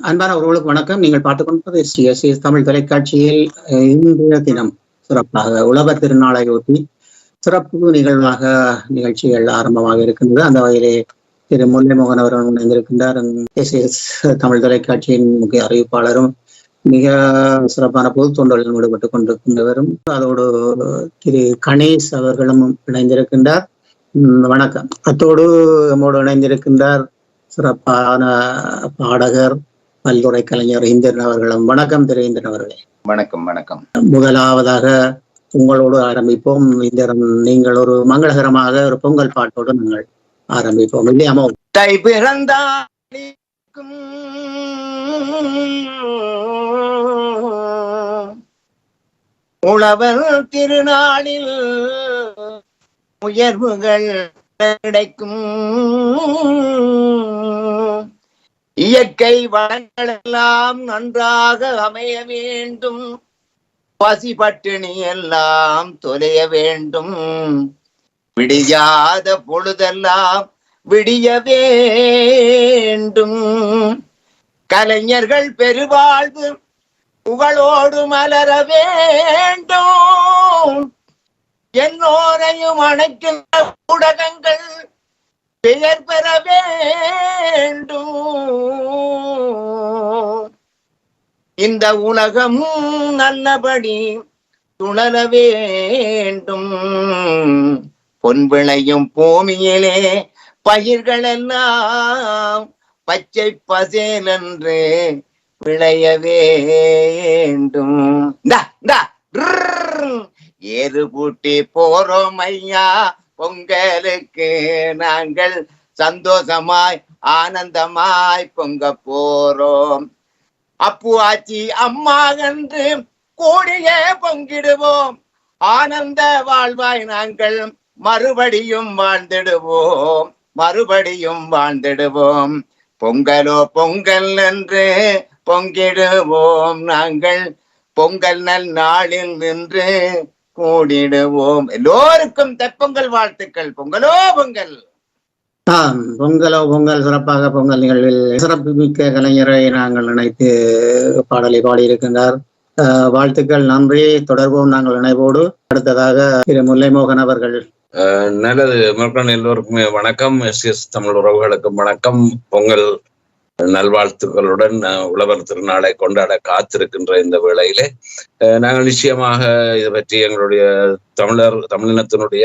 அன்பான உறவுகளுக்கு வணக்கம். நீங்கள் பார்த்துக் கொண்டிருப்பது எஸ்டிஎஸ் தமிழ் தொலைக்காட்சியில் இன்றைய தினம் சிறப்பாக உழவர் திருநாளை ஒட்டி சிறப்பு நிகழ்ச்சிகள் ஆரம்பமாக இருக்கின்றது. அந்த வகையிலே திரு முல்லைமோகன் அவர்கள் இணைந்திருக்கின்றார். எஸ்டிஎஸ் தமிழ் தொலைக்காட்சியின் முக்கிய அறிவிப்பாளரும் மிக சிறப்பான பொது தொண்டலில் ஈடுபட்டுக் கொண்டிருக்கின்றவரும், அதோடு திரு கணேஷ் அவர்களும் இணைந்திருக்கின்றார். வணக்கம். அத்தோடு நம்மோடு இணைந்திருக்கின்றார் சிறப்பான பாடகர், பல்துறை கலைஞர் இந்திரன் அவர்களும். வணக்கம் திரு இந்திரன் அவர்களே. வணக்கம். வணக்கம். முதலாவதாக உங்களோடு ஆரம்பிப்போம். இந்திரன், நீங்கள் ஒரு மங்களகரமாக ஒரு பொங்கல் பாட்டோடு நாங்கள் ஆரம்பிப்போம் இல்லையாமோ? தை பிறந்தாக்கும் உழவர் திருநாளில் உயர்வுகள் கிடைக்கும், இயற்கை வளங்கள் எல்லாம் நன்றாக அமைய வேண்டும், பசி பட்டினி எல்லாம் தொலைய வேண்டும், விடியாத பொழுதெல்லாம் விடிய வேண்டும், கலைஞர்கள் பெருவாழ்வு புகழோடு மலர வேண்டும், எல்லோரையும் அணைக்கின்ற ஊடகங்கள் பெயர் பெற வேண்டும், இந்த உலகம் நல்லபடி துணர வேண்டும், பொன் விளையும் பூமியிலே பயிர்கள் எல்லாம் பச்சை பசேலென்று விளைய வேண்டும். ஏறு பூட்டி போறோம் ஐயா பொங்கலுக்கு, நாங்கள் சந்தோஷமாய் ஆனந்தமாய் பொங்க போறோம், அப்பு ஆச்சி அம்மா என்று கூடிய பொங்கிடுவோம், ஆனந்த வாழ்வாய் நாங்கள் மறுபடியும் வாழ்ந்திடுவோம், மறுபடியும் வாழ்ந்திடுவோம், பொங்கலோ பொங்கல் என்று பொங்கிடுவோம், நாங்கள் பொங்கல் நல் நாளில் நின்று கூடிடுவோம். எல்லோருக்கும் தைப்பொங்கல் வாழ்த்துக்கள். பொங்கலோ பொங்கல். பொங்கலோ பொங்கல். சிறப்பாக பொங்கல் நிகழ்வில் சிறப்பு மிக்க கலைஞரை நாங்கள் நினைத்து பாடலை பாடியிருக்கின்றார். வாழ்த்துக்கள், நன்றி. தொடர்போம் நாங்கள் நினைவோடு. அடுத்ததாக திரு முல்லைமோகன் அவர்கள். நல்லது. மக்கள் எல்லோருக்குமே வணக்கம். எஸ்எஸ் தமிழ் உறவுகளுக்கும் வணக்கம். பொங்கல் நல்வாழ்த்துக்களுடன் உழவர் திருநாளை கொண்டாட காத்திருக்கின்ற இந்த வேளையிலே நாங்கள் நிச்சயமாக இதை பற்றி எங்களுடைய தமிழினத்தினுடைய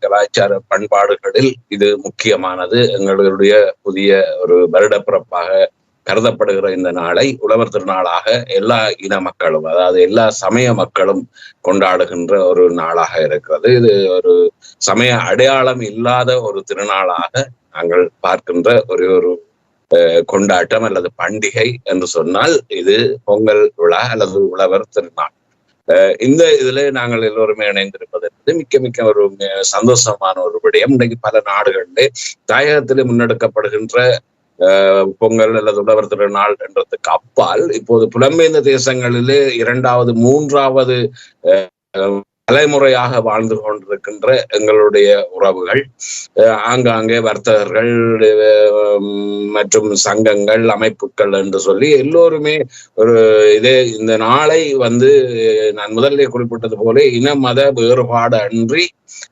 கலாச்சார பண்பாடுகளில் இது முக்கியமானது. எங்களுடைய புதிய ஒரு வருடப்பிறப்பாக கருதப்படுகிற இந்த நாளை உழவர் திருநாளாக எல்லா இன மக்களும், அதாவது எல்லா சமய மக்களும் கொண்டாடுகின்ற ஒரு நாளாக இருக்கிறது. இது ஒரு சமய அடையாளம் இல்லாத ஒரு திருநாளாக நாங்கள் பார்க்கின்ற ஒரு கொண்டாட்டம் அல்லது பண்டிகை என்று சொன்னால் இது பொங்கல் விழா அல்லது உழவர் திருநாள். இந்த இதுல நாங்கள் எல்லோருமே இணைந்திருப்பது என்பது மிக்க மிக்க ஒரு சந்தோஷமான ஒரு விடயம். இன்றைக்கு பல நாடுகளிலே தாயகத்திலே முன்னெடுக்கப்படுகின்ற பொங்கல் அல்லது உழவர் திருநாள் என்றதுக்கு அப்பால் இப்போது புலம்பெயர்ந்த தேசங்களிலே இரண்டாவது மூன்றாவது தலைமுறையாக வாழ்ந்து கொண்டிருக்கின்ற எங்களுடைய உறவுகள், ஆங்காங்கே வர்த்தகர்கள் மற்றும் சங்கங்கள், அமைப்புகள் என்று சொல்லி எல்லோருமே ஒரு இந்த நாளை நான் முதலிலே குறிப்பிட்டது போல இன மத வேறுபாடு அன்றி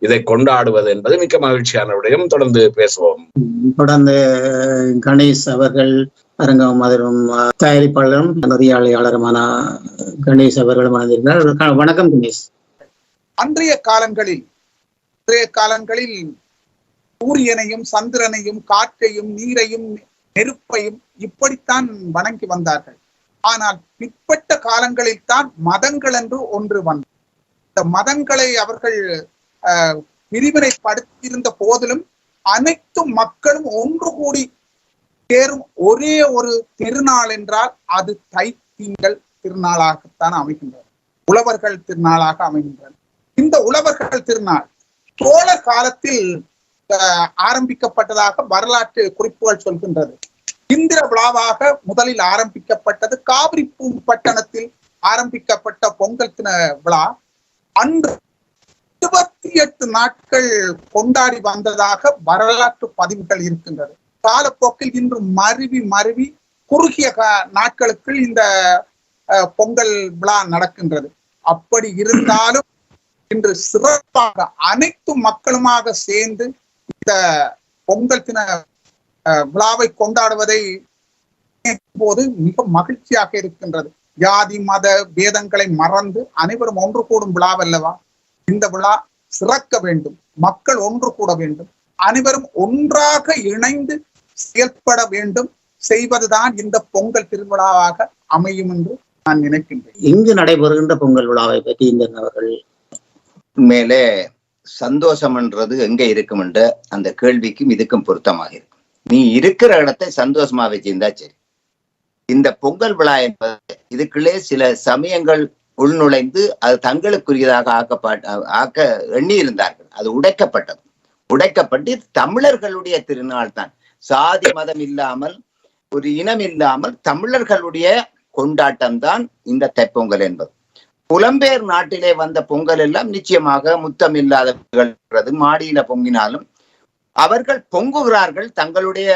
இதை கொண்டாடுவது என்பது மிக்க மகிழ்ச்சியான விடயம். தொடர்ந்து பேசுவோம். தொடர்ந்து கணேஷ் அவர்கள் அரங்கம் மற்றும் தயாரிப்பாளரும் நெறியாளருமான கணேஷ் அவர்களும் வந்திருக்கிறார். வணக்கம் கணேஷ். அன்றைய காலங்களில் சூரியனையும் சந்திரனையும் காற்றையும் நீரையும் நெருப்பையும் இப்படித்தான் வணங்கி வந்தார்கள். ஆனால் பிற்பட்ட காலங்களில் தான் மதங்கள் என்று ஒன்று வந்தது. இந்த மதங்களை அவர்கள் பிரிவினைப்படுத்தியிருந்த போதிலும் அனைத்து மக்களும் ஒன்று கூடி சேரும் ஒரே ஒரு திருநாள் என்றால் அது தைத்திங்கள் திருநாளாகத்தான் அமைகின்றது, உழவர்கள் திருநாளாக அமைகின்றது. இந்த உழவர்கள் திருநாள் சோழர் காலத்தில் ஆரம்பிக்கப்பட்டதாக வரலாற்று குறிப்புகள் சொல்கின்றது. இந்திர விழாவாக முதலில் ஆரம்பிக்கப்பட்டது காவிரிப்பூம்பட்டினத்தில் ஆரம்பிக்கப்பட்ட பொங்கல் விழா அன்று 28 நாட்கள் கொண்டாடி வந்ததாக வரலாற்று பதிவுகள் இருக்கின்றது. காலப்போக்கில் இன்று மருவி குறுகிய நாட்களுக்குள் இந்த பொங்கல் விழா நடக்கின்றது. அப்படி இருந்தாலும் இன்று சிறப்பாக அனைத்து மக்களுமாக சேர்ந்து இந்த பொங்கல் தின விழாவை கொண்டாடுவதை போது மிக மகிழ்ச்சியாக இருக்கின்றது. ஜாதி மத பேதங்களை மறந்து அனைவரும் ஒன்று கூடும் விழாவல்லவா இந்த விழா. சிறக்க வேண்டும், மக்கள் ஒன்று கூட வேண்டும், அனைவரும் ஒன்றாக இணைந்து செயல்பட வேண்டும். செய்வதுதான் இந்த பொங்கல் திருவிழாவாக அமையும் என்று நான் நினைக்கின்றேன். இங்கு நடைபெறுகின்ற பொங்கல் விழாவை பற்றி இந்த அவர்கள் மேலே சந்தோஷம்ன்றது எங்க இருக்கும் என்ற அந்த கேள்விக்கும் இதுக்கும் பொருத்தமாக இருக்கும். நீ இருக்கிற இடத்தை சந்தோஷமா வச்சிருந்தா சரி. இந்த பொங்கல் விழா என்பது இதுக்குள்ளே சில சமயங்கள் உள்நுழைந்து அது தங்களுக்குரியதாக ஆக்க எண்ணி இருந்தார்கள். அது உடைக்கப்பட்டு தமிழர்களுடைய திருநாள் தான். சாதி மதம் இல்லாமல் ஒரு இனம் இல்லாமல் தமிழர்களுடைய கொண்டாட்டம் தான் இந்த தைப்பொங்கல் என்பது. புலம்பெயர் நாட்டிலே வந்த பொங்கல் எல்லாம் நிச்சயமாக முத்தம் இல்லாத மாடியில பொங்கினாலும் அவர்கள் பொங்குகிறார்கள். தங்களுடைய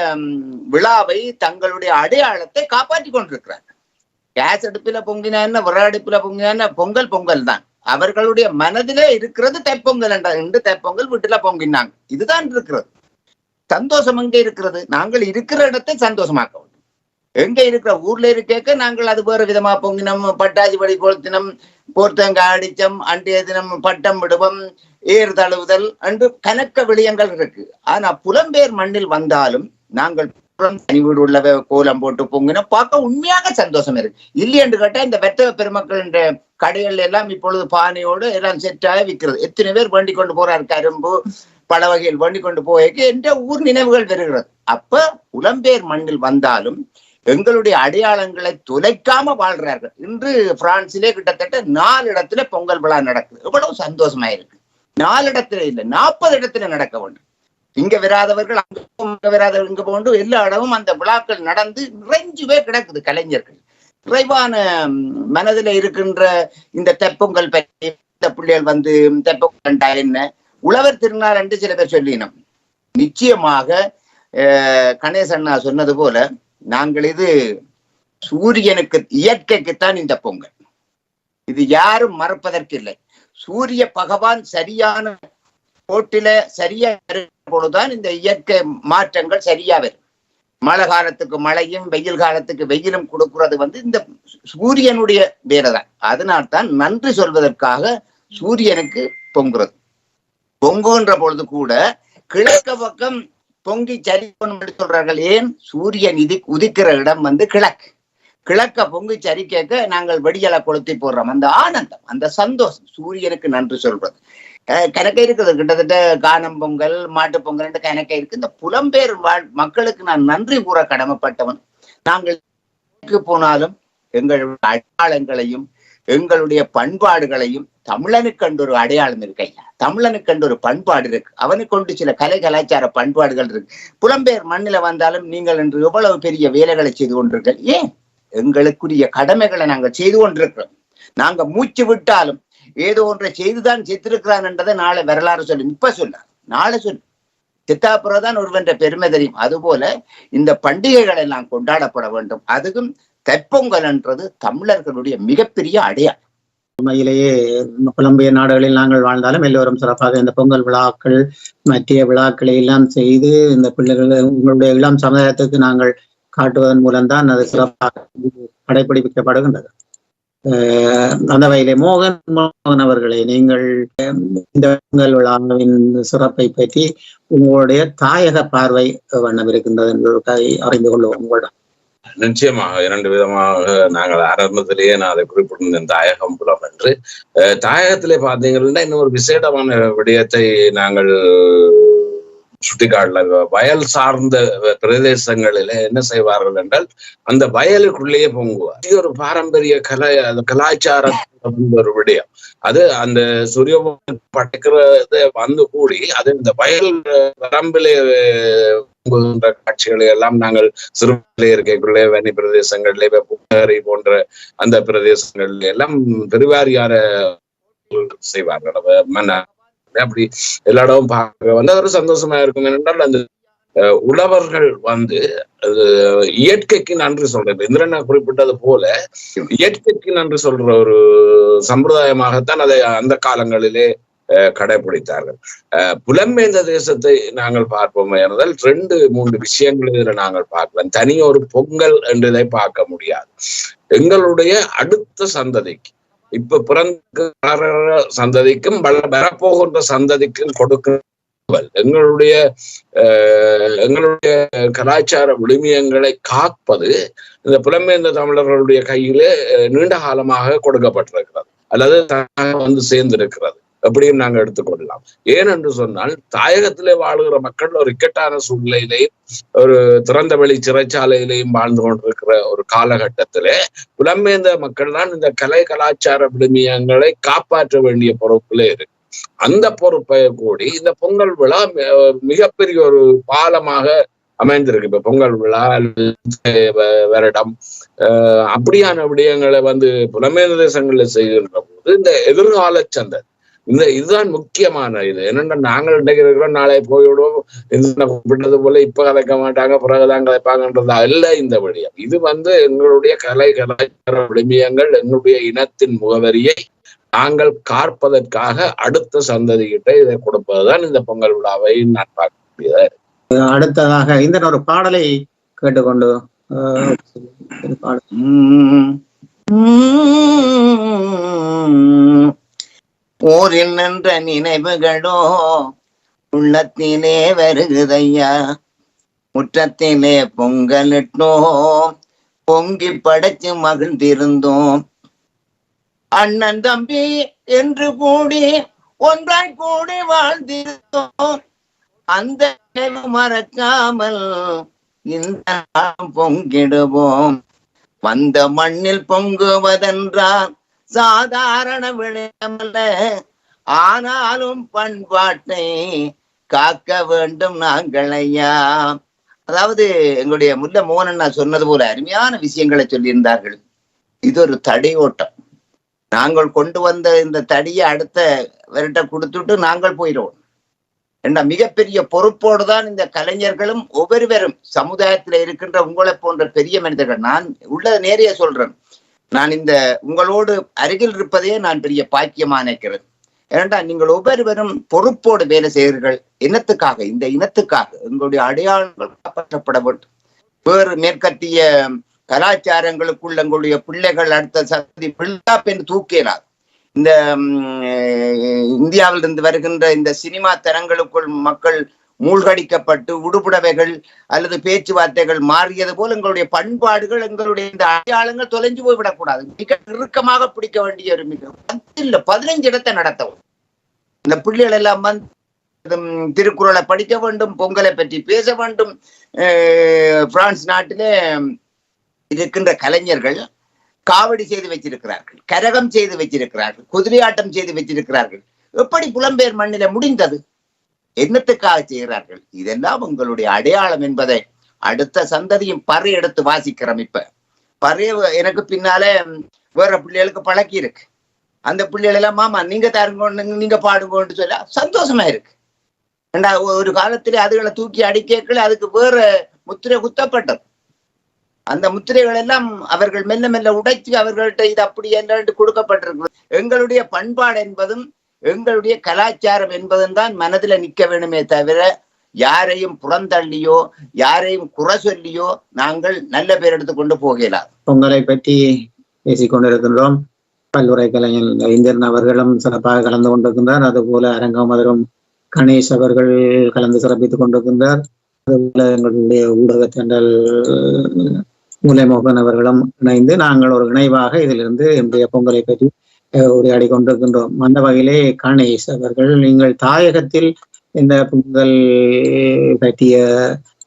விழாவை தங்களுடைய அடையாளத்தை காப்பாற்றி கொண்டிருக்கிறார்கள். கேஸ் அடுப்பில பொங்கினா என்ன, விற அடுப்பில பொங்கினா என்ன, பொங்கல் தான். அவர்களுடைய மனதிலே இருக்கிறது தைப்பொங்கல் என்று தைப்பொங்கல் வீட்டுல பொங்கினாங்க. இதுதான் இருக்கிறது. சந்தோஷம் எங்க இருக்கிறது? நாங்கள் இருக்கிற இடத்தை சந்தோஷமாக்க வேண்டும். எங்க இருக்கிற ஊர்ல இருக்க நாங்கள் அது வேறு விதமா பொங்கினம், பட்டாசி படி கொளுத்தினம், போர்த்தங்காய் அடிச்சம், அன்றைய தினம் பட்டம் விடுவோம், ஏறு தழுவுதல் என்று கணக்க விடயங்கள் இருக்கு. ஆனா புலம்பெயர் மண்ணில் வந்தாலும் நாங்கள் தனி வீடு உள்ள கோலம் போட்டு பொங்கின பார்க்க உண்மையாக சந்தோஷம் இருக்கு. இல்லை என்று கேட்டா இந்த வெத்தவ பெருமக்கள் என்ற கடைகள் எல்லாம் இப்பொழுது பானையோடு எல்லாம் செட்டாக விற்கிறது. எத்தனை பேர் வேண்டி கொண்டு போறாரு, கரும்பு பல வகையில் வேண்டி கொண்டு போய்க்கு என்ற ஊர் நினைவுகள் வருகிறது. அப்ப புலம்பெயர் மண்ணில் வந்தாலும் எங்களுடைய அடையாளங்களை தொலைக்காம வாழ்றார்கள். இன்று பிரான்சிலே கிட்டத்தட்ட 4 இடத்துல பொங்கல் விழா நடக்குது. எவ்வளவு சந்தோஷமா இருக்கு. 4 இடத்துல இல்லை, 40 இடத்துல நடக்க வேண்டும். இங்க வராதவர்கள் அங்க வராதவர்கள் இங்க போன்று எல்லா இடமும் அந்த விழாக்கள் நடந்து நிறைஞ்சுவே கிடக்குது. கலைஞர்கள் நிறைவான மனதில் இருக்கின்ற இந்த தைப்பொங்கல் பற்றி இந்த பிள்ளைகள் வந்து தைப்பொங்கல் என்ன உழவர் திருநாள் என்று சில பேர் சொல்லினோம். நிச்சயமாக கணேசண்ணா சொன்னது போல நாங்கள் இது சூரியனுக்கு இயற்கைக்குத்தான் இந்த பொங்கல். இது யாரும் மறப்பதற்கு இல்லை. சூரிய பகவான் சரியான கோட்டில சரியா பொழுதுதான் இந்த இயற்கை மாற்றங்கள் சரியா வரும். மழை காலத்துக்கு மழையும் வெயில் காலத்துக்கு வெயிலும் கொடுக்கிறது வந்து இந்த சூரியனுடைய வேலைதான். அதனால்தான் நன்றி சொல்வதற்காக சூரியனுக்கு பொங்குறது. பொங்குகின்ற பொழுது கூட கிழக்கு பக்கம் பொங்கி சரிக்கணும் சொல்றார்கள். ஏன்? சூரியன் உதிக்கிற இடம் வந்து கிழக்க பொங்கி சரிக்க நாங்கள் வெடியலை கொளுத்தி போடுறோம். அந்த ஆனந்தம், அந்த சந்தோஷம், சூரியனுக்கு நன்றி சொல்றது கணக்கே இருக்குது. கிட்டத்தட்ட காணும் பொங்கல், மாட்டு பொங்கல் கணக்கே இருக்கு. இந்த புலம்பெயர் மக்களுக்கு நான் நன்றி கூற கடமைப்பட்டவன். நாங்கள் போனாலும் எங்களுடைய அடையாளங்களையும் எங்களுடைய பண்பாடுகளையும், தமிழனுக்கு கண்டு ஒரு அடையாளம் இருக்கு ஐயா, தமிழனுக்கு கண்டு ஒரு பண்பாடு இருக்கு, அவனுக்கு கொண்டு சில கலை கலாச்சார பண்பாடுகள் இருக்கு. புலம்பெயர் மண்ணில வந்தாலும் நீங்கள் என்று எவ்வளவு பெரிய வேலைகளை செய்து கொண்டிருக்கீர்கள். ஏன்? எங்களுக்குரிய கடமைகளை நாங்கள் செய்து கொண்டிருக்கிறோம். நாங்க மூச்சு விட்டாலும் ஏதோ ஒன்றை செய்துதான் செத்திருக்கிறான் என்றதை நாளை வரலாறு சொல்லி இப்ப சொன்னார், நாளை சொல்லு சித்தாப்புறதான் ஒருவன்ற பெருமை தெரியும். அதுபோல இந்த பண்டிகைகள் எல்லாம் கொண்டாடப்பட வேண்டும். அதுக்கும் தைப்பொங்கல் என்றது தமிழர்களுடைய மிகப்பெரிய அடையாளம். உண்மையிலேயே புலம்பெயர் நாடுகளில் நாங்கள் வாழ்ந்தாலும் எல்லோரும் சிறப்பாக இந்த பொங்கல் விழாக்கள் மற்ற விழாக்களை எல்லாம் செய்து இந்த பிள்ளைகள் உங்களுடைய இளம் சமுதாயத்துக்கு நாங்கள் காட்டுவதன் மூலம்தான் அது சிறப்பாக கடைபிடிக்கப்படுகின்றது. அந்த வகையிலே மோகன் அவர்களே, நீங்கள் இந்த பொங்கல் விழாவின் சிறப்பை பற்றி உங்களுடைய தாயக பார்வை வண்ணம் இருக்கின்றது என்பதை அறிந்து கொள்வோம் உங்களிடம். நிச்சயமாக 2 விதமாக நாங்கள் ஆரம்பத்திலேயே நான் அதை குறிப்பிட்டிருந்தேன், தாயகம் புலம் என்று. தாயகத்திலே பார்த்தீங்கன்னா இன்னொரு விசேடமான விடயத்தை நாங்கள் சுட்டிக்காட்டல. வயல் சார்ந்த பிரதேசங்களில என்ன செய்வார்கள் என்றால் அந்த வயலுக்குள்ளேயே பொங்குவார். இது ஒரு பாரம்பரிய கலாச்சாரம் ஒரு விடயம். அது அந்த சூரிய படைக்கிறத வந்து கூடி அது இந்த வயல் வரம்பிலே பொங்குகின்ற காட்சிகளை எல்லாம் நாங்கள் சிறுபிலே இருக்கக்குள்ளே வனி பிரதேசங்களிலே புகரி போன்ற அந்த பிரதேசங்கள்ல எல்லாம் பெருவாரியான செய்வார்கள். அப்படி எல்லா இடமும் பார்க்க வந்து ஒரு சந்தோஷமா இருக்கும். ஏனென்றால் அந்த உழவர்கள் வந்து இயற்கைக்கு நன்றி சொல்றது, இந்திரன் குறிப்பிட்டது போல இயற்கைக்கு நன்றி சொல்ற ஒரு சம்பிரதாயமாகத்தான் அதை அந்த காலங்களிலே கடைபிடித்தார்கள். புலம்பெயர்ந்த தேசத்தை நாங்கள் பார்ப்போம் என்றால் 2-3 விஷயங்கள் இதில் நாங்கள் பார்க்கலாம். தனி ஒரு பொங்கல் என்றதை பார்க்க முடியாது. எங்களுடைய அடுத்த சந்ததிக்கு, இப்ப பிறந்த சந்ததிக்கும் வரப்போகின்ற சந்ததிக்கும் கொடுக்க எங்களுடைய கலாச்சார விழுமியங்களை காப்பது இந்த புலம்பெயர்ந்த தமிழர்களுடைய கையிலே நீண்ட காலமாக கொடுக்கப்பட்டிருக்கிறது அல்லது வந்து சேர்ந்திருக்கிறது. எப்படியும் நாங்கள் எடுத்துக்கொள்ளலாம். ஏனென்று சொன்னால் தாயகத்திலே வாழுகிற மக்கள் ஒரு இக்கட்டான சூழ்நிலையிலையும் ஒரு திறந்த வெளி சிறைச்சாலையிலையும் வாழ்ந்து கொண்டிருக்கிற ஒரு காலகட்டத்திலே புலம்பெயர்ந்த மக்கள் தான் இந்த கலாச்சார விழுமியங்களை காப்பாற்ற வேண்டிய பொறுப்பிலே இருக்கு. அந்த பொறுப்பை கூடி இந்த பொங்கல் விழா மிகப்பெரிய ஒரு பாலமாக அமைந்திருக்கு. இப்ப பொங்கல் விழா, வருடம் அப்படியான விடயங்களை வந்து புலம்பெயர்ந்த தேசங்கள்ல செய்கின்ற போது இந்த எதிர்கால சந்தை இதுதான் முக்கியமான இது. என்னென்ன நாங்கள் இன்றைக்கு இருக்கிறோம், நாளை போய்விடுவோம், கூப்பிட்டது போல இப்ப கலைக்க மாட்டாங்க, பிறகுதான் கலைப்பாங்கன்றது அல்ல இந்த விடயம். இது வந்து எங்களுடைய கலாச்சார விழுமியங்கள், எங்களுடைய இனத்தின் முகவரியை நாங்கள் காப்பதற்காக அடுத்த சந்ததிகிட்ட இதை கொடுப்பதுதான் இந்த பொங்கல் விழாவை நான் பார்க்கக்கூடியதா இருக்கு. அடுத்ததாக இந்த ஒரு பாடலை கேட்டுக்கொண்டு போரில் நின்ற நினைவுகளோ உள்ளத்திலே வருகுதையா, முற்றத்திலே பொங்கலிட்டோம், பொங்கி படைச்சு மகிழ்ந்திருந்தோம், அண்ணன் தம்பி என்று கூடி ஒன்றாய் கூடி வாழ்ந்திருந்தோம், அந்த நினைவு மறக்காமல் இந்த பொங்கிடுவோம். வந்த மண்ணில் பொங்குவதென்றால் சாதாரண விடயமல்ல, ஆனாலும் பண்பாட்டை காக்க வேண்டும் நாங்களையா. அதாவது எங்களுடைய முல்ல மோகனண்ணா சொன்னது போல அருமையான விஷயங்களை சொல்லியிருந்தார்கள். இது ஒரு தடை ஓட்டம். நாங்கள் கொண்டு வந்த இந்த தடியை அடுத்த விரட்ட கொடுத்துட்டு நாங்கள் போயிடுவோம். ஏன்னா மிகப்பெரிய பொறுப்போடு தான் இந்த கலைஞர்களும் ஒவ்வொருவரும் சமுதாயத்துல இருக்கின்ற உங்களை போன்ற பெரிய மனிதர்கள், நான் உள்ளதை நேரைய சொல்றேன், நான் இந்த உங்களோடு அருகில் இருப்பதையே நான் பெரிய பாக்கியமா நினைக்கிறேன். ஏனென்றா நீங்கள் ஒவ்வொருவரும் பொறுப்போடு வேலை செய்கிறீர்கள். இனத்துக்காக, இந்த இனத்துக்காக எங்களுடைய அடையாளங்கள் காப்பாற்றப்பட வேண்டும். வேறு மேற்கத்திய கலாச்சாரங்களுக்குள்ள எங்களுடைய பிள்ளைகள் அடுத்த சந்தி பிள்ளா என்று தூக்கினார். இந்த இந்தியாவிலிருந்து வருகின்ற இந்த சினிமா தரங்களுக்குள் மக்கள் மூழ்கடிக்கப்பட்டு உடுப்புடவைகள் அல்லது பேச்சுவார்த்தைகள் மாறியது போல் எங்களுடைய பண்பாடுகள், எங்களுடைய இந்த அடையாளங்கள் தொலைஞ்சு போய்விடக்கூடாது. மிக நெருக்கமாக பிடிக்க வேண்டிய ஒரு மிக 15 இடத்தை நடத்தவும். இந்த பிள்ளைகள் எல்லாம் வந்து திருக்குறளை படிக்க வேண்டும், பொங்கலை பற்றி பேச வேண்டும். பிரான்ஸ் நாட்டிலே இருக்கின்ற கலைஞர்கள் காவடி செய்து வச்சிருக்கிறார்கள், கரகம் செய்து வச்சிருக்கிறார்கள், குதிரையாட்டம் செய்து வச்சிருக்கிறார்கள். எப்படி புலம்பெயர் மண்ணில முடிந்தது? என்னத்துக்காக செய்கிறார்கள்? இதெல்லாம் உங்களுடைய அடையாளம் என்பதை அடுத்த சந்ததியும் பறை எடுத்து வாசிக்கிறோம். இப்ப பறைய எனக்கு பின்னால வேற பிள்ளைகளுக்கு பழக்கி இருக்கு. அந்த பிள்ளைகள் எல்லாம் மாமா நீங்க தாருங்க, நீங்க பாடுங்கன்னு சொல்ல சந்தோஷமா இருக்கு. ஏண்டா ஒரு காலத்திலே அதுகளை தூக்கி அடிக்கல, அதுக்கு வேற முத்திரை குத்தப்பட்டது. அந்த முத்திரைகள் எல்லாம் அவர்கள் மெல்ல மெல்ல உடைச்சு அவர்கள்ட்ட இது அப்படி என்று கொடுக்கப்பட்டிருக்கு. எங்களுடைய பண்பாடு என்பதும் எங்களுடைய கலாச்சாரம் என்பதும் தான் மனதில நிற்க வேணுமே தவிர யாரையும் புறந்தள்ளியோ யாரையும் குறை சொல்லியோ நாங்கள் நல்ல பேர் எடுத்துக்கொண்டு போகலாம். பொங்கலை பற்றி பேசிக் கொண்டிருக்கின்றோம். பல்லுரை கலைஞர் இந்திரன் அவர்களும் சிறப்பாக கலந்து கொண்டிருக்கின்றார். அதுபோல அரங்கம் மதுரம் கணேஷ் அவர்கள் கலந்து சிறப்பித்துக் கொண்டிருக்கின்றார். அதுபோல எங்களுடைய ஊடக தண்டல் மூலைமோகன் அவர்களும் இணைந்து நாங்கள் ஒரு இணைவாக இதிலிருந்து இன்றைய பொங்கலை பற்றி உரையாடி கொண்டிருக்கின்றோம். அந்த வகையிலே கணேஷ் அவர்கள், நீங்கள் தாயகத்தில் இந்த பொங்கல் பற்றிய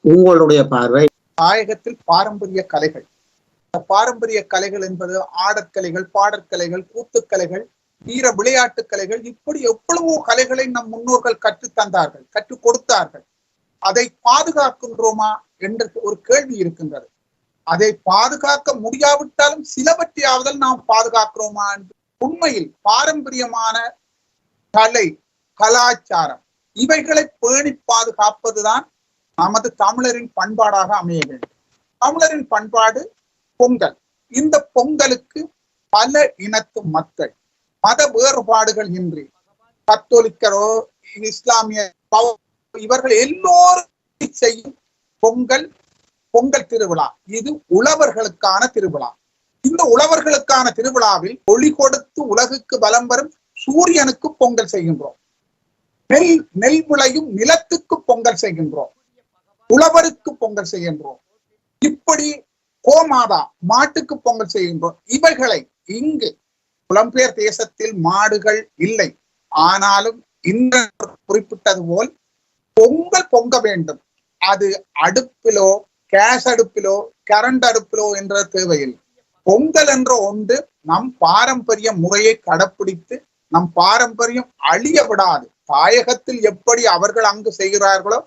உங்களுடைய பார்வை. தாயகத்தில் பாரம்பரிய கலைகள், பாரம்பரிய கலைகள் என்பது ஆடற்கலைகள், பாடற்கலைகள், கூத்துக்கலைகள், வீர விளையாட்டு கலைகள், இப்படி எவ்வளவோ கலைகளை நம் முன்னோர்கள் கற்றுத் தந்தார்கள், கற்றுக் கொடுத்தார்கள். அதை பாதுகாக்கின்றோமா என்ற ஒரு கேள்வி இருக்கின்றது. அதை பாதுகாக்க முடியாவிட்டாலும் சிலவற்றையாவதால் நாம் பாதுகாக்கிறோமா என்று. உண்மையில் பாரம்பரியமான கலை, கலாச்சாரம் இவைகளை பேணி பாதுகாப்பதுதான் நமது தமிழரின் பண்பாடாக அமைய வேண்டும். தமிழரின் பண்பாடு பொங்கல். இந்த பொங்கலுக்கு பல இனத்து மக்கள் மத வேறுபாடுகள் இன்றி, கத்தோலிக்கரோ இஸ்லாமிய இவர்கள் எல்லோரும் செய்யும் பொங்கல் பொங்கல் திருவிழா. இது உழவர்களுக்கான திருவிழா. இந்த உழவர்களுக்கான திருவிழாவில் ஒளி கொடுத்து உலகுக்கு பலம் வரும் சூரியனுக்கு பொங்கல் செய்கின்றோம். நெல் விளையும் நிலத்துக்கு பொங்கல் செய்கின்றோம். உழவருக்கு பொங்கல் செய்கின்றோம். இப்படி கோமாதா மாட்டுக்கு பொங்கல் செய்கின்றோம். இவைகளை இங்கு புலம்பெயர் தேசத்தில் மாடுகள் இல்லை. ஆனாலும் இந்த குறிப்பிட்டது போல் பொங்கல் பொங்க வேண்டும். அது அடுப்பிலோ கேஸ் அடுப்பிலோ கரண்ட் அடுப்பிலோ என்ற தேவையில்லை. பொங்கல் என்ற ஒன்று நம் பாரம்பரிய முறையை கடைப்பிடித்து நம் பாரம்பரியம் அழிய விடாது. தாயகத்தில் எப்படி அவர்கள் அங்கு செய்கிறார்களோ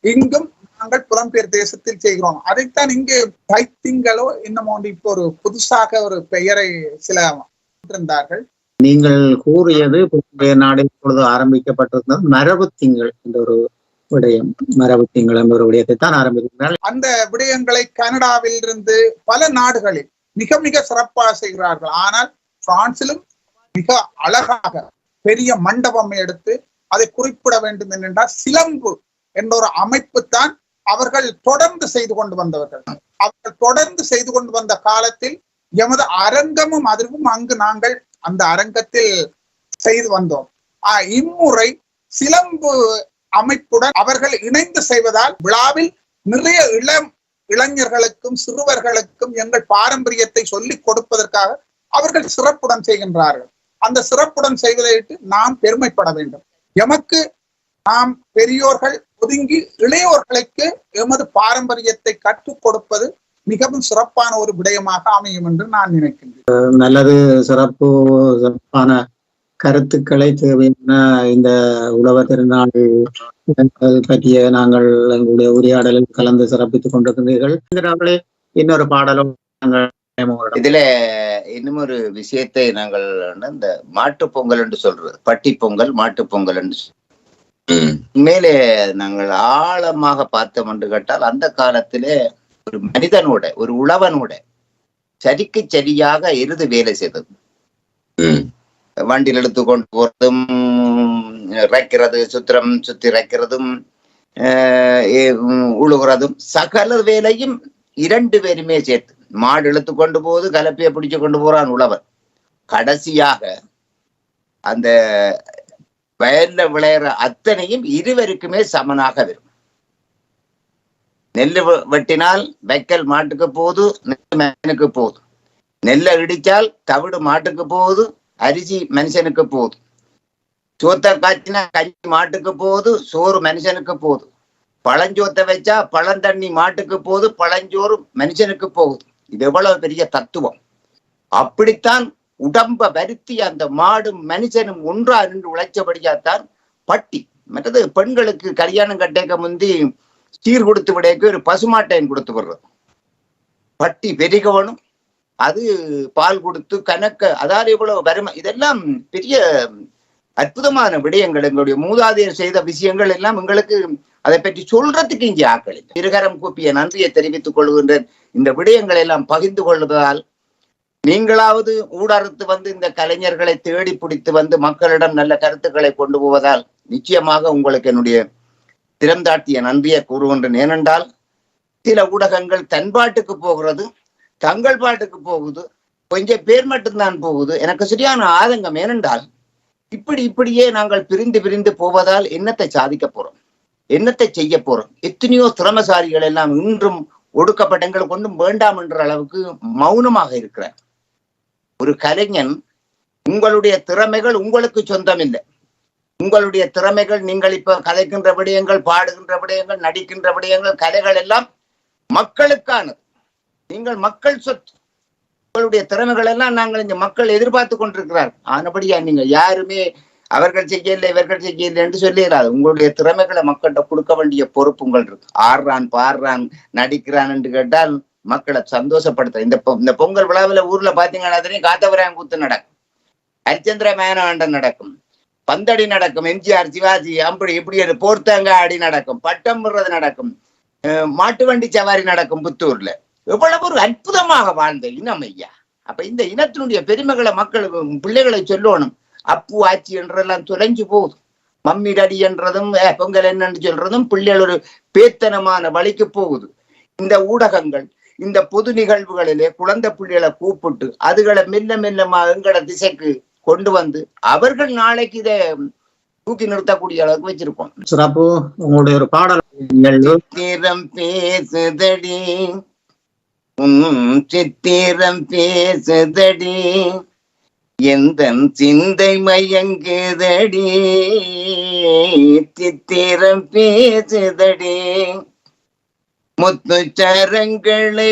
இங்கும் நாங்கள் புலம்பெயர் தேசத்தில் செய்கிறோம். அதைத்தான் இங்கு தைத்திங்களோ என்னமோ இப்போ ஒரு புதுசாக ஒரு பெயரை சில இருந்தார்கள். நீங்கள் கூறியது புலம்பெயர் நாடு இப்பொழுது ஆரம்பிக்கப்பட்டிருந்தது மரபு திங்கள் என்ற ஒரு விடயம். மரபு திங்கள் என்ற ஒரு விடயத்தை தான் ஆரம்பிக்கிறார்கள். அந்த விடயங்களை கனடாவில் இருந்து பல நாடுகளில் மிக மிக சிறப்பாக செய்கிறார்கள். ஆனால் பிரான்சிலும் மிக அழகாக பெரிய மண்டபம் எடுத்து அதை குறிப்பிட வேண்டும் என்றால் சிலம்பு என்ற ஒரு அமைப்பு தான் அவர்கள் தொடர்ந்து செய்து கொண்டு வந்தவர்கள். அவர்கள் தொடர்ந்து செய்து கொண்டு வந்த காலத்தில் எமது அரங்கமும் அதிர்வும் அங்கு நாங்கள் அந்த அரங்கத்தில் செய்து வந்தோம். இம்முறை சிலம்பு அமைப்புடன் அவர்கள் இணைந்து செய்வதால் விழாவில் நிறைய இளைஞர்களுக்கும் சிறுவர்களுக்கும் எங்கள் பாரம்பரியத்தை சொல்லிக் கொடுப்பதற்காக அவர்கள் சிறப்புடன் செய்கின்றார்கள். அந்த சிறப்புடன் செய்வதையிட்டு நாம் பெருமைப்பட வேண்டும். எமக்கு நாம் பெரியோர்கள் ஒதுங்கி இளையோர்களுக்கு எமது பாரம்பரியத்தை கற்றுக் கொடுப்பது மிகவும் சிறப்பான ஒரு விடயமாக அமையும் என்று நான் நினைக்கின்றேன். நல்லது. சிறப்பான கருத்துக்களை தேவையான இந்த உழவர் திருநாள் பற்றிய நாங்கள் எங்களுடைய உரையாடலில் கலந்து சிறப்பித்துக் கொண்டிருக்கிறீர்கள். இன்னொரு பாடலும் இதுல இன்னும் ஒரு விஷயத்தை நாங்கள் இந்த மாட்டு பொங்கல் என்று சொல்றது, பட்டி பொங்கல் மாட்டு பொங்கல் என்று மேலே நாங்கள் ஆழமாக பார்த்தோம் என்று கேட்டால் அந்த காலத்திலே ஒரு மனிதனோட ஒரு உழவனோட சரிக்கு சரியாக எருது வேலை செய்தது. வண்டியில் எடுத்து கொண்டு போறதும் இறைக்கிறது, சுத்தி இறைக்கிறதும் உழுகிறதும் சகல வேலையும் இரண்டு பேருமே சேர்த்து. மாடு இழுத்து கொண்டு போது கலப்பையை பிடிச்சு கொண்டு போறான் உழவன். கடைசியாக அந்த வயல்ல விளையிற அத்தனையும் இருவருக்குமே சமனாக வரும். நெல்லு வெட்டினால் வைக்கல் மாட்டுக்கு போகுது, நெல் மனுக்கு போகுது. நெல்லை இடிச்சால் தவிடு மாட்டுக்கு போகுது, அரிசி மனுஷனுக்கு போகுது. சோத்தை காய்ச்சினா கஞ்சி மாட்டுக்கு போகுது, சோறு மனுஷனுக்கு போகுது. பழஞ்சோத்தை வச்சா பழந்தண்ணி மாட்டுக்கு போகுது, பழஞ்சோறு மனுஷனுக்கு போகுது. இது எவ்வளவு பெரிய தத்துவம்! அப்படித்தான் உடம்ப வருத்தி அந்த மாடும் மனுஷனும் ஒன்றா நின்று உழைச்சபடியாத்தான் பட்டி. மற்றது பெண்களுக்கு கல்யாணம் கட்டேக்க முந்தி சீர் கொடுத்து விடையக்கு ஒரு பசுமாட்டையன் கொடுத்து விடுறது. பட்டி பெருகவனும் அது பால் கொடுத்து கணக்க, அதாவது இவ்வளவு வறுமை. இதெல்லாம் பெரிய அற்புதமான விடயங்கள். எங்களுடைய மூதாதையர் செய்த விஷயங்கள் எல்லாம் எங்களுக்கு அதை பற்றி சொல்றதுக்கு இங்கே ஆக்கள் இல்லை. இருகரம் கூப்பிய நன்றியை தெரிவித்துக் கொள்கின்றேன். இந்த விடயங்களை எல்லாம் பகிர்ந்து கொள்வதால் நீங்களாவது ஊடறுத்து வந்து இந்த கலைஞர்களை தேடி பிடித்து வந்து மக்களிடம் நல்ல கருத்துக்களை கொண்டு போவதால் நிச்சயமாக உங்களுக்கு என்னுடைய திறந்தாட்டிய நன்றியை கூறுகின்றேன். ஏனென்றால் சில ஊடகங்கள் தன் பாட்டுக்கு போகிறது, தங்கள் பாட்டுக்கு போகுது, கொஞ்சம் பேர் மட்டும்தான் போகுது. எனக்கு சரியான ஆதங்கம். ஏனென்றால் இப்படியே நாங்கள் பிரிந்து போவதால் என்னத்தை சாதிக்க போறோம், என்னத்தை செய்ய போறோம்? எத்தனையோ திறமசாரிகள் எல்லாம் இன்றும் ஒடுக்கப்பட்டங்கள் கொண்டும் வேண்டாம் என்ற அளவுக்கு மௌனமாக இருக்கிறார். ஒரு கலைஞன், உங்களுடைய திறமைகள் உங்களுக்கு சொந்தம் இல்லை. உங்களுடைய திறமைகள், நீங்கள் இப்ப கலைக்கின்ற விடயங்கள், பாடுகின்ற விடயங்கள், நடிக்கின்ற விடயங்கள், கலைகள் எல்லாம் மக்களுக்கானது. நீங்கள் மக்கள் சொத்து. உங்களுடைய திறமைகள் எல்லாம் நாங்கள் இந்த மக்கள் எதிர்பார்த்து கொண்டிருக்கிறார். ஆனபடியா நீங்க யாருமே அவர்கள் செய்யல இவர்கள் செய்யல என்று சொல்லிடாது. உங்களுடைய திறமைகளை மக்கள்கிட்ட கொடுக்க வேண்டிய பொறுப்பு உங்கள் இருக்கு. ஆடுறான், பாடுறான், நடிக்கிறான் என்று கேட்டால் மக்களை சந்தோஷப்படுத்த. இந்த பொங்கல் விழாவில் ஊர்ல பாத்தீங்கன்னா காத்தவராயன் கூத்து நடக்கும், ஹரிச்சந்திர மேனவண்டன் நடக்கும், பந்தடி நடக்கும், எம்ஜிஆர் சிவாஜி அப்படி இப்படி போர்த்தங்க ஆடி நடக்கும், பட்டம் விடுறது நடக்கும், மாட்டு வண்டி சவாரி நடக்கும் புத்தூர்ல. எவ்வளவு ஒரு அற்புதமாக வாழ்ந்த இனம் ஐயா. அப்ப இந்த இனத்தினுடைய பெருமைகளை மக்களுக்கு பிள்ளைகளை சொல்லணும். அப்பு ஆச்சி என்றெல்லாம் தொலைஞ்சு போகுது. மம்மி டடி என்றதும் பொங்கல் என்னன்னு சொல்றதும் பிள்ளைகள் ஒரு பேத்தனமான வழிக்கு போகுது. இந்த ஊடகங்கள் இந்த பொது நிகழ்வுகளிலே குழந்தை பிள்ளைகளை கூப்பிட்டு அதுகளை மெல்ல மெல்லமா எங்கட திசைக்கு கொண்டு வந்து அவர்கள் நாளைக்கு இதை தூக்கி நிறுத்தக்கூடிய அளவுக்கு வச்சிருக்கோம். சிறப்பு. உங்களுடைய ஒரு பாடல். சித்திரம் பேசுதடி சித்திரம் பேசுதடி எந்த சிந்தை மயங்குதடி சித்திரம் பேசுதடி முத்து சரங்களை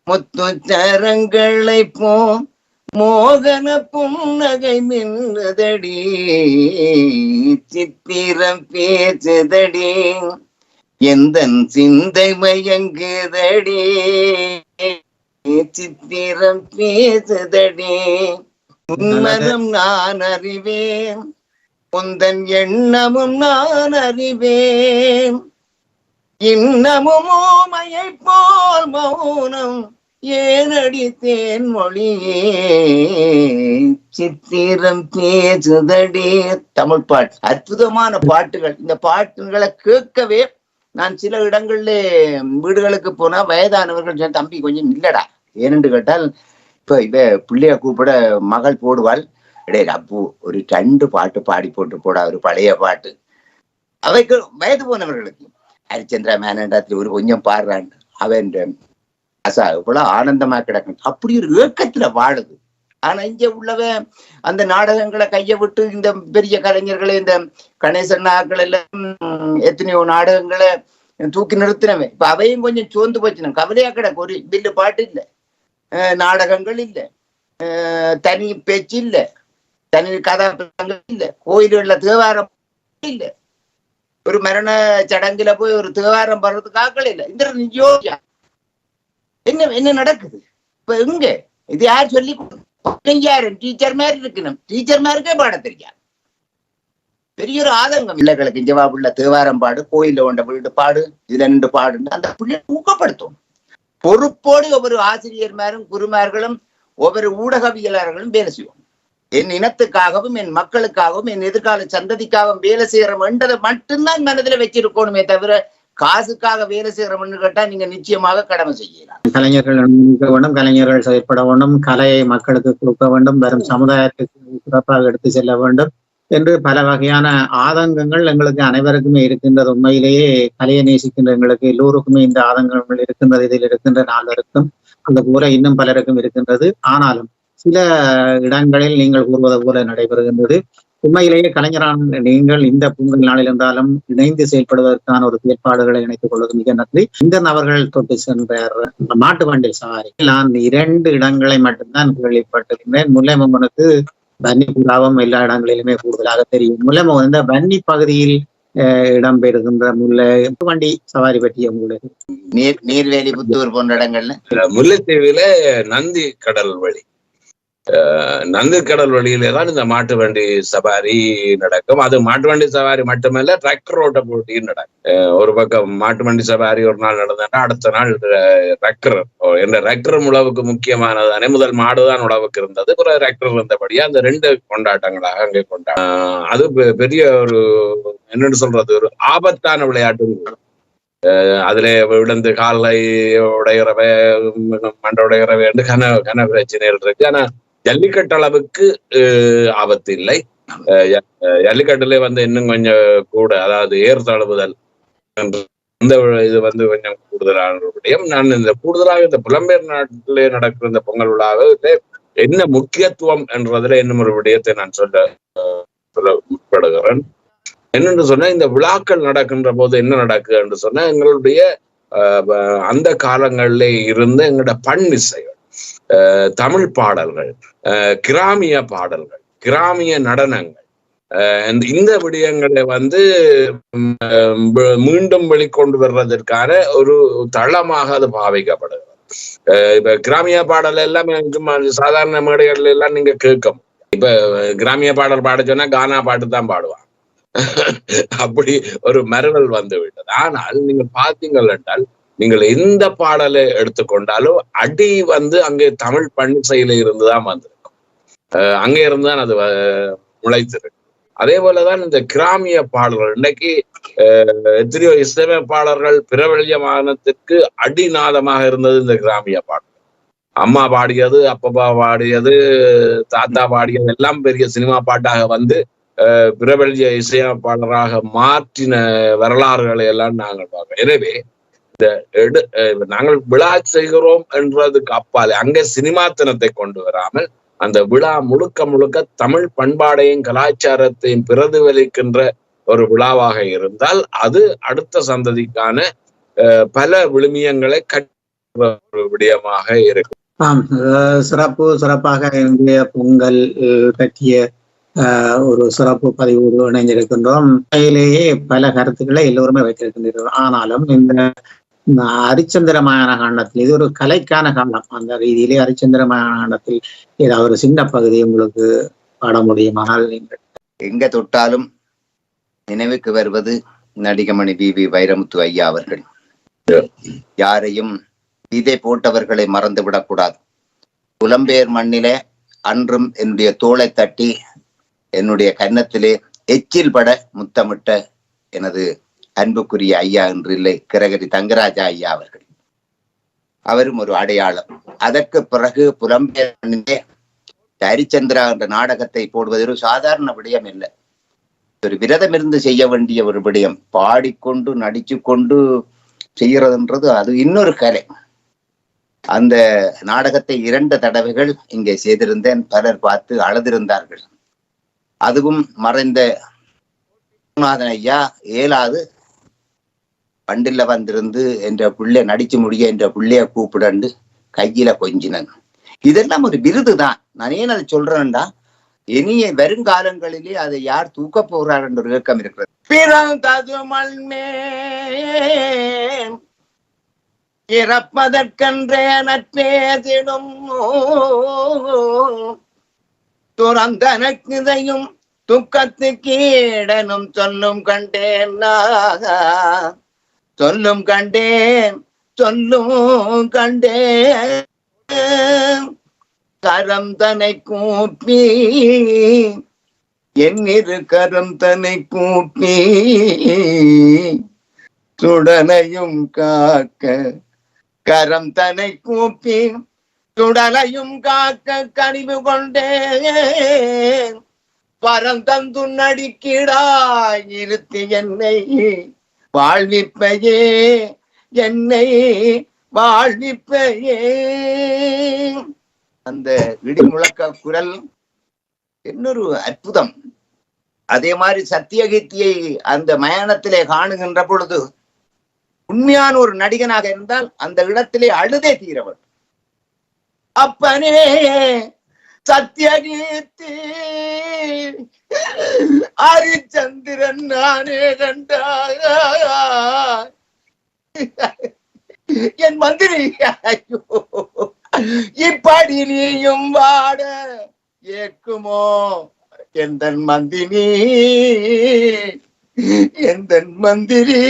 முத்து சரங்களை மோகன புன்னகை மின்னுதடி சித்திரம் பேசுதடி எந்த சிந்தை மயங்குதடி சித்திரம் பேசுதடி உன்மனம் நான் அறிவேன் உந்தன் எண்ணமும் நான் அறிவேன் இன்னமும் ஓமையை போல் மௌனம் ஏனடி தேன்மொழியே சித்திரம் பேசுதடி. தமிழ் பாட்டு, அற்புதமான பாட்டுகள். இந்த பாட்டுகளை கேட்கவே நான் சில இடங்கள்ல வீடுகளுக்கு போனா வயதானவர்கள் தம்பி கொஞ்சம் இல்லடா ஏனென்று கேட்டால் இப்ப பிள்ளைய கூப்பிட மகள் போடுவாள், இடையே அப்பு ஒரு 2 பாட்டு பாடி போட்டு போடா ஒரு பழைய பாட்டு. அவைக்கு வயது போனவர்களுக்கு ஹரிச்சந்திரா மேனண்டாத்துல ஒரு கொஞ்சம் பாடுறான் அவன் அசா இவ்வளவு ஆனந்தமா கிடக்கும். அப்படி ஒரு ஏக்கத்துல வாழுது. ஆனா இங்க உள்ளவ அந்த நாடகங்களை கைய விட்டு இந்த பெரிய கலைஞர்களை இந்த கணேசன் ஆக்கள் எல்லாம் எத்தனையோ நாடகங்களை தூக்கி நிறுத்தினவன். இப்ப அவையும் கொஞ்சம் சோர்ந்து போச்சு. கவலையா கிடக்கு. ஒரு பில்லு பாட்டு இல்லை, நாடகங்கள் இல்லை, தனி பேச்சு இல்லை, தனி கதாபாத்திரங்கள் இல்லை, கோயில்கள்ல தேவாரம் இல்லை, ஒரு மரண சடங்குல போய் ஒரு தேவாரம் படுறதுக்கு ஆக்கள் இல்லை. இந்த யோசியா என்ன நடக்குது இப்ப எங்க? இது யார் சொல்லி யாரும் டீச்சர் மாதிரி இருக்கணும். டீச்சர் மாதிரிக்கே பாட தெரியாது. பெரிய ஒரு ஆதங்கம் பிள்ளைகளுக்கு ஜவாபுள்ள தேவாரம் பாடு, கோயில கொண்ட வீடு பாடு, இதுல 2 பாடுன்னு அந்த பிள்ளை ஊக்கப்படுத்தும். பொறுப்போடு ஒவ்வொரு ஆசிரியர்மாரும் குருமார்களும் ஒவ்வொரு ஊடகவியலாளர்களும் வேலை செய்வோம். என் இனத்துக்காகவும் என் மக்களுக்காகவும் என் எதிர்கால சந்ததிக்காகவும் வேலை செய்யறோம் என்றதை மட்டும்தான் மனதில் வச்சிருக்கணுமே தவிர காசுக்காக வேலை செய்யறோம்னு கேட்டா நீங்க நிச்சயமாக கடமை செய்யலாம். கலைஞர்கள் நிற்க வேண்டும், கலைஞர்கள் செயற்பட வேண்டும், கலையை மக்களுக்கு கொடுக்க வேண்டும், வரும் சமுதாயத்துக்கு சிறப்பாக எடுத்து செல்ல வேண்டும் என்று பல வகையான ஆதங்கங்கள் எங்களுக்கு அனைவருக்குமே இருக்கின்றது. உண்மையிலேயே கலையை நேசிக்கின்ற எங்களுக்கு எல்லோருக்குமே இந்த ஆதங்கங்கள் இருக்கின்றது. இதில் இருக்கின்ற 4 அந்த போல இன்னும் பலருக்கும் இருக்கின்றது. ஆனாலும் சில இடங்களில் நீங்கள் கூறுவது போல நடைபெறுகின்றது. உண்மையிலேயே கலைஞரான நீங்கள் இந்த பொங்கல் நாளில் இருந்தாலும் இணைந்து செயல்படுவதற்கான ஒரு செயற்பாடுகளை இணைத்துக் கொள்வது மிக நன்றி. இந்த நபர்கள் தொட்டு சென்ற மாட்டு வண்டி சவாரி நான் 2 இடங்களை மட்டும்தான் கேள்விப்பட்டிருக்கின்றேன். முல்லைமங்கனுக்கு வன்னி புறாவும் எல்லா இடங்களிலுமே கூடுதலாக தெரியும். முல்லைமங்கன் இந்த வன்னி பகுதியில் இடம்பெறுகின்ற வண்டி சவாரி பற்றிய உங்களுக்கு நீர்வேலி புத்தூர் போன்ற இடங்கள்ல முல்லைத்தீவில நந்தி கடல் வழி நந்தி கடல் வழியிலே தான் இந்த மாட்டு வண்டி சவாரி நடக்கும். அது மாட்டு வண்டி சவாரி மட்டுமல்ல, டிராக்டர் ஓட்ட போட்டியும் நடக்கும். ஒரு பக்கம் மாட்டு வண்டி சவாரி ஒரு நாள் நடந்தா அடுத்த நாள் டிராக்டர் என்ற டிராக்டர் உழவுக்கு முக்கியமானதானே. முதல் மாடுதான் உழவுக்கு இருந்தது, பிறகு டிராக்டர் இருந்தபடியா அந்த 2 கொண்டாட்டங்களாக அங்கே அது பெரிய ஒரு என்னன்னு சொல்றது ஒரு ஆபத்தான விளையாட்டு. அதுல விழுந்து காலை உடைகிறவ மண்டை உடைகிறவ என்று கன பிரச்சனைகள் இருக்கு. ஆனா ஜல்லிக்கட்டு அளவுக்கு ஆபத்து இல்லை. ஜல்லிக்கட்டுல இன்னும் கொஞ்சம் கூட, அதாவது ஏர் தழுவுதல் இந்த இது கொஞ்சம் கூடுதலான விடயம். நான் இந்த கூடுதலாக இந்த புலம்பெயர் நாட்டிலே நடக்கிற இந்த பொங்கல் விழாவில் என்ன முக்கியத்துவம் என்றதுல இன்னும் ஒரு விடயத்தை நான் சொல்ல முற்படுகிறேன். என்னென்று சொன்னா, இந்த விழாக்கள் நடக்கின்ற போது என்ன நடக்குது என்று சொன்னா, எங்களுடைய அந்த காலங்களிலே இருந்த எங்களோட பன்னிசைகள், தமிழ் பாடல்கள், கிராமிய பாடல்கள், கிராமிய நடனங்கள், இந்த விடயங்களை மீண்டும் வெளிக்கொண்டு வர்றதற்கான ஒரு தளமாக அது பாவிக்கப்படுகிறது. இப்ப கிராமிய பாடல் எல்லாம் சாதாரண மேடைகள் எல்லாம் நீங்க கேட்க முடியும். இப்ப கிராமிய பாடல் பாட சொன்னா கானா பாட்டு தான் பாடுவான். அப்படி ஒரு மரபல் வந்து விட்டது. ஆனால் நீங்க பாத்தீங்கள் என்றால் நீங்கள் எந்த பாடலை எடுத்துக்கொண்டாலும் அடி வந்து அங்கே தமிழ் பன்னிசையில இருந்துதான் வந்திருக்கும். அங்கே இருந்துதான் அது முளைத்திருக்கு. அதே போலதான் இந்த கிராமிய பாடல்கள் இன்னைக்கு எத்தனையோ இசையமைப்பாளர்கள் பிரபல்யமானத்திற்கு அடிநாதமாக இருந்தது இந்த கிராமிய பாடல். அம்மா பாடியது, அப்பப்பா பாடியது, தாத்தா பாடியது எல்லாம் பெரிய சினிமா பாட்டாக வந்து பிரபல்ய இசையமைப்பாளராக மாற்றின வரலாறுகளை எல்லாம் நாங்கள் பார்க்கிறோம். எனவே இந்த நாங்கள் விழா செய்கிறோம் என்றதுக்கு அப்பாலே அங்கே சினிமாத்தனத்தை கொண்டு வராமல் அந்த விழா முழுக்க முழுக்க தமிழ் பண்பாடையும் கலாச்சாரத்தையும் பிரதிபலிக்கின்ற ஒரு விழாவாக இருந்தால் அது அடுத்த சந்ததிக்கான பல விழுமியங்களை ஒரு விடயமாக இருக்கும். சிறப்பாக இந்திய பொங்கல் பற்றிய ஒரு சிறப்பு பதிவோடு இணைந்திருக்கின்றோம். அதிலேயே பல கருத்துக்களை எல்லோருமே வைத்திருக்கின்றனர். ஆனாலும் இந்த அரிச்சந்திரமான காண்டத்தில் இது ஒரு கலைக்கான காண்டம். அந்த ரீதியிலே அரிச்சந்திரமான காண்டத்தில் ஏதாவது ஒரு சின்ன பகுதி உங்களுக்கு பாட முடியுமானால் நீங்கள். எங்க தொட்டாலும் நினைவுக்கு வருவது நடிகமணி வி வைரமுத்து ஐயா அவர்கள். யாரையும் விதை போட்டவர்களை மறந்து விடக்கூடாது. புலம்பெயர் மண்ணிலே அன்றும் என்னுடைய தோளை தட்டி என்னுடைய கன்னத்திலே எச்சில் பட முத்தமிட்ட எனது அன்புக்குரிய ஐயா என்று இல்லை, கிரகரி தங்கராஜா ஐயா அவர்கள். அவரும் ஒரு அடையாளம். அதற்கு பிறகு புலம்பெயர் மண்ணிலே ஹரிச்சந்திரா என்ற நாடகத்தை போடுவது ஒரு சாதாரண விடயம் இல்லை. ஒரு விரதம் இருந்து செய்ய வேண்டிய ஒரு விடயம். பாடிக்கொண்டு நடிச்சு கொண்டு செய்யறதுன்றது அது இன்னொரு கலை. அந்த நாடகத்தை 2 தடவைகள் இங்கே செய்திருந்தேன். பலர் பார்த்து அழுதிருந்தார்கள். அதுவும் மறைந்த ஐயா ஏலாது பண்டில்ல வந்திருந்து என்ற பிள்ளை நடிச்சு முடிய என்ற பிள்ளைய கூப்பிடண்டு கையில கொஞ்சினன். இதெல்லாம் ஒரு விருது தான். நான் ஏன் அதை சொல்றேன்டா, இனிய வருங்காலங்களிலே அதை யார் தூக்க போறார் என்ற ஒரு இயக்கம் இருக்கிறது. பிறந்தது மண்மே இறப்பதற்கென்றே நற்பேதிடும் துறந்தனக்கிதையும் துக்கத்துக்கீடனும் சொல்லும் கண்டேன் சொல்லும் கண்டேன் சொல்லும் கண்டேன் கரம் தனை கூப்பி என்னிரு கரம் தனை கூப்பி சுடனையும் காக்க கரம் தனை கூப்பி சுடலையும் காக்க கனிவு கொண்டேன் பரந்தந்து நடிக்கிடாய் இருத்தி என்னை வாழ்விப்பையே என்னை வாழ்விப்பையே. அந்த இடி முழக்க குரல் இன்னொரு அற்புதம். அதே மாதிரி சத்தியகீர்த்தியை அந்த மயானத்திலே காணுகின்ற பொழுது உண்மையான ஒரு நடிகனாக இருந்தால் அந்த இடத்திலே அழுதே தீரவர். அப்பனே சத்தியகீர்த்தி ஹரிச்சந்திரன் நானே கண்டாய் என் மந்திரி. ஐயோ, இப்படி நீயும் வாட ஏற்குமோ எந்தன் மந்திரி எந்தன் மந்திரி.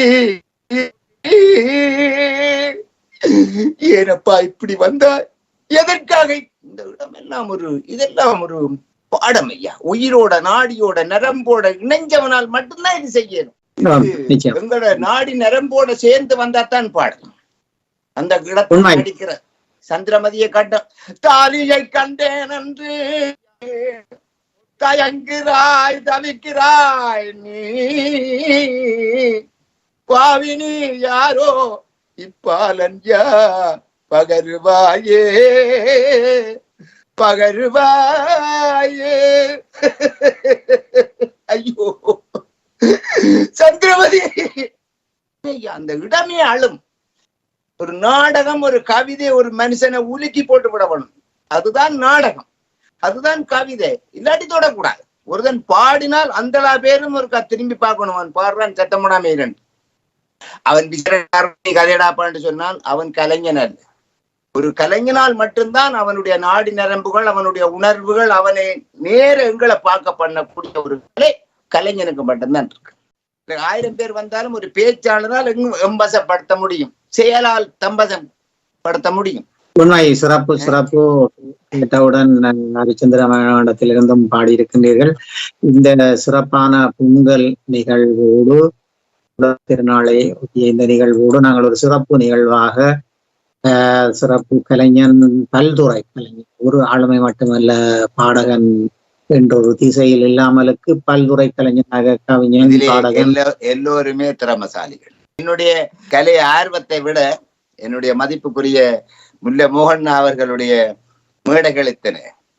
ஏனப்பா இப்படி வந்தாய், எதற்காக? இந்த இடமெல்லாம் இதெல்லாம் ஒரு பாடம் ஐயா. உயிரோட நாடியோட நரம்போட இணைஞ்சவனால் மட்டும்தான் இது செய்யணும். எங்களோட நாடி நரம்போட சேர்ந்து வந்தாத்தான் பாடம். அந்த இடத்தில் நடிக்கிற சந்திரமதியை கண்ட தாலியை கண்டேன் என்று தயங்குறாய் தவிக்கிறாய் நீ பாவினி யாரோ இப்பாலன்யா பகருவாயே பகருவாயே. ஐயோ சந்திரமதி, அந்த இடமே அழும். ஒரு நாடகம், ஒரு கவிதை ஒரு மனுஷனை உலுக்கி போட்டு விடணும். அதுதான் நாடகம், அதுதான் கவிதை. இல்லாட்டி தொடக்கூடாது. ஒருதன் பாடினால் அந்த பேரும் ஒரு திரும்பி பார்க்கணும். அவன் பாடுறான் சத்தமுடாம அவன் கதையடாப்பான்னு சொன்னால் அவன் கலைஞன் அல்ல. ஒரு கலைஞனால் மட்டும்தான் அவனுடைய நாடி நரம்புகள், அவனுடைய உணர்வுகள், அவனை நேர எங்களை பார்க்க பண்ணக்கூடிய ஒரு கலை கலைஞனுக்கு மட்டும்தான் இருக்கு. 1000 பேர் வந்தாலும் ஒரு பேச்சாளரால் எம்பசப்படுத்த முடியும், செயலால் தம்பசப்படுத்த முடியும். உண்மை. சிறப்பு கேட்டவுடன் ஹரிச்சந்திரமண்டத்திலிருந்தும் பாடியிருக்கின்றீர்கள். இந்த சிறப்பான பொங்கல் நிகழ்வோடு திருநாளை ஒட்டிய இந்த நிகழ்வோடு நாங்கள் ஒரு சிறப்பு நிகழ்வாக சிறப்பு கலைஞன், பல்துறை கலைஞன், ஒரு ஆளுமை மட்டுமல்ல பாடகன் என்ற ஒரு திசையில் இல்லாமலுக்கு பல்துறை கலைஞனாக கவிஞன், பாடகன் எல்லோருமே திறமசாலிகள். என்னுடைய கலை ஆர்வத்தை விட என்னுடைய மதிப்புக்குரிய முல்லை மோகன் அவர்களுடைய மேடைகளுக்கு,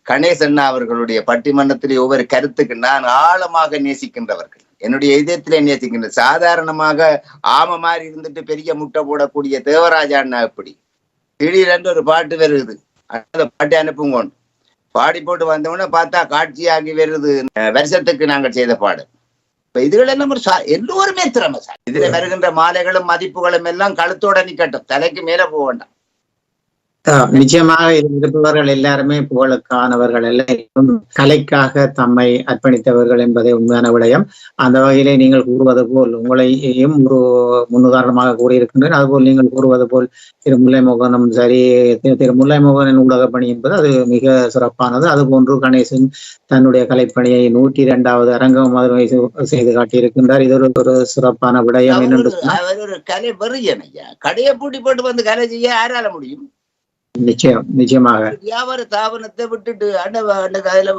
கணேசன் அவர்களுடைய பட்டிமன்றத்திலே ஒவ்வொரு கருத்துக்கு நான் ஆழமாக நேசிக்கின்றவர்கள், என்னுடைய இதயத்திலே நேசிக்கின்ற. சாதாரணமாக ஆம மாதிரி இருந்துட்டு பெரிய முட்டை போடக்கூடிய தேவராஜா அண்ணா எப்படி திடீரென்று ஒரு பாட்டு வருது, அந்த பாட்டை அனுப்புங்கோன்னு பாடி போட்டு வந்தவொடனே பார்த்தா காட்சியாகி வருது வருஷத்துக்கு நாங்கள் செய்த பாடு. இப்ப இதுகள் எல்லாம் எல்லோருமே திறமைசாலி. இதுல வருகின்ற மாலைகளும் மதிப்புகளும் எல்லாம் கழுத்தோட நிக்கட்டும், தலைக்கு மேல போக வேண்டாம். நிச்சயமாக இருப்பவர்கள் எல்லாருமே புகழுக்கானவர்கள், எல்லாம் கலைக்காக தம்மை அர்ப்பணித்தவர்கள் என்பதை உண்மையான விடயம். அந்த வகையிலே நீங்கள் கூறுவது போல் உங்களையும் ஒரு முன்னுதாரணமாக கூறியிருக்கின்றேன். அதுபோல் நீங்கள் கூறுவது போல் திரு முல்லைமோகனும் சரி, திரு முல்லைமோகனின் ஊடக பணி என்பது அது மிக சிறப்பானது. அதுபோன்று கணேசன் தன்னுடைய கலைப்பணியை 102வது அரங்கம் மதுரை செய்து காட்டியிருக்கின்றார். இது ஒரு சிறப்பான விடயம். என்னென்று ஒரு கலை வெறியன் ஐயா, கடையை பூட்டி போட்டு வந்து கலை செய்ய யாரால முடியும்? நிச்சயமாக வியாபார தாபனத்தை விட்டுட்டு அதுல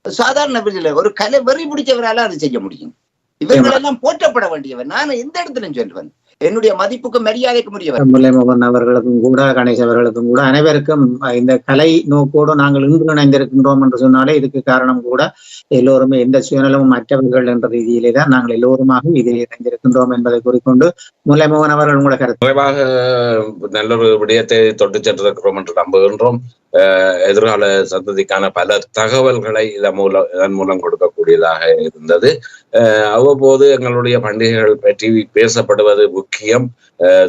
சாதாரண ஒரு கலை வெறி பிடிச்சவரால அது செய்ய முடியும். இவர்கள் எல்லாம் போற்றப்பட வேண்டியவர். நான் எந்த இடத்துல சொல்லுவேன், என்னுடைய மதிப்புக்கும் மரியாதைக்கும் உரியவர். முல்லைமோகன் அவர்களுக்கும் கூட, கணேஷ் அவர்களுக்கும் கூட, அனைவருக்கும் இந்த கலை நோக்கோடு நாங்கள் இன்று இணைந்திருக்கின்றோம் என்று சொன்னாலே இதுக்கு காரணம் கூட எல்லோருமே எந்த சுயநலமும் மற்றவர்கள் என்ற ரீதியிலே தான் நாங்கள் எல்லோருமாக இதில் இணைந்திருக்கின்றோம் என்பதை கூறிக்கொண்டு, முல்லைமோகன் அவர்கள் கூட கருத்து குறைவாக நல்ல ஒரு விடயத்தை தொட்டு சென்றிருக்கிறோம் என்று நம்புகின்றோம். எதிர்கால சந்ததிக்கான பல தகவல்களை இதன் மூலம் கொடுக்கக்கூடியதாக இருந்தது. அவ்வப்போது எங்களுடைய பண்டிகைகள் பற்றி பேசப்படுவது முக்கியம்.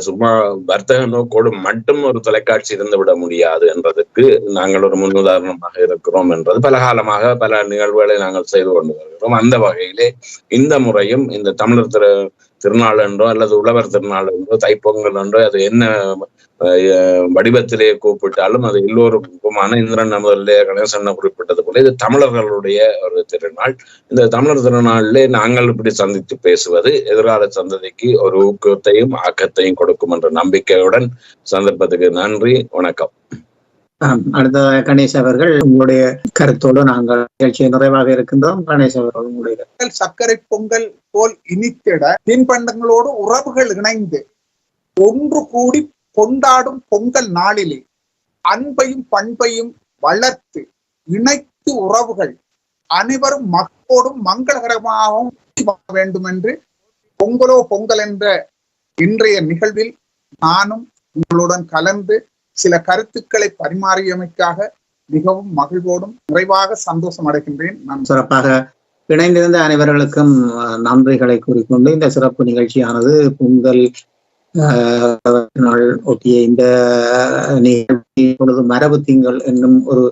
சும்மா வர்த்தக நோக்கோடு மட்டும் ஒரு தொலைக்காட்சி இருந்து விட முடியாது என்பதற்கு நாங்கள் ஒரு முன்னுதாரணமாக இருக்கிறோம் என்றது பல காலமாக பல நிகழ்வுகளை நாங்கள் செய்து கொண்டு வருகிறோம். அந்த வகையிலே இந்த முறையும் இந்த தமிழர் திருநாள் என்றோ அல்லது உழவர் திருநாள் என்றோ தைப்பொங்கல் என்றோ அது என்ன வடிவத்திலே கூப்பிட்டாலும் அது எல்லோருக்குமான இந்திரன் முதல்ல கணேசன் குறிப்பிட்டது போல இது தமிழர்களுடைய ஒரு திருநாள். இந்த தமிழர் திருநாளிலே நாங்கள் இப்படி சந்தித்து பேசுவது எதிர்கால சந்ததிக்கு ஒரு ஊக்கத்தையும் ஆக்கத்தையும் கொடுக்கும் என்ற நம்பிக்கையுடன் சந்தர்ப்பத்துக்கு நன்றி, வணக்கம். அடுத்த கணேஷ் அவர்கள் உங்களுடைய கருத்தோடு நாங்கள் நிகழ்ச்சியை நிறைவாக இருக்கின்றோம். கணேஷ் அவர்கள் உங்களுடைய சர்க்கரை பொங்கல் போல் இனித்திட தின்பண்டங்களோடு உறவுகள் இணைந்து ஒன்று கூடி கொண்டாடும் பொங்கல் நாளிலே அன்பையும் பண்பையும் வளர்த்து இணைத்து உறவுகள் அனைவரும் மக்களோடும் மங்களகரமாகவும் வேண்டும் என்று பொங்கலோ பொங்கல் என்ற இன்றைய நிகழ்வில் நானும் உங்களுடன் கலந்து சில கருத்துக்களை பரிமாறியமைக்காக மிகவும் மகிழ்வோடும் நிறைவாக சந்தோஷம் அடைகின்றேன். நான் சிறப்பாக இணைந்திருந்த அனைவர்களுக்கும் நன்றிகளை கூறிக்கொண்டு இந்த சிறப்பு நிகழ்ச்சியானது பொங்கல் நாள் ஒட்டிய இந்த நிகழ்ச்சி இப்பொழுது மரபு திங்கள் என்னும் ஒரு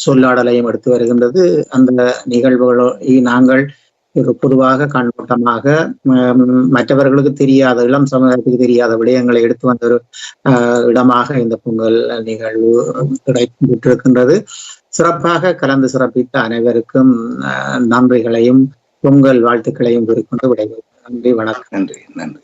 சொல்லாடலையும் எடுத்து வருகின்றது. அந்த நிகழ்வுகளோ நாங்கள் பொதுவாக கண்ணோட்டமாக மற்றவர்களுக்கு தெரியாத, இளம் சமூகத்துக்கு தெரியாத விடயங்களை எடுத்து வந்த ஒரு இடமாக இந்த பொங்கல் நிகழ்வு கிடைத்திருக்கின்றது. சிறப்பாக கலந்து சிறப்பித்த அனைவருக்கும் நன்றிகளையும் பொங்கல் வாழ்த்துக்களையும் கூறிக்கொண்டு விடைபெறுகிறேன். நன்றி, வணக்கம். நன்றி, நன்றி.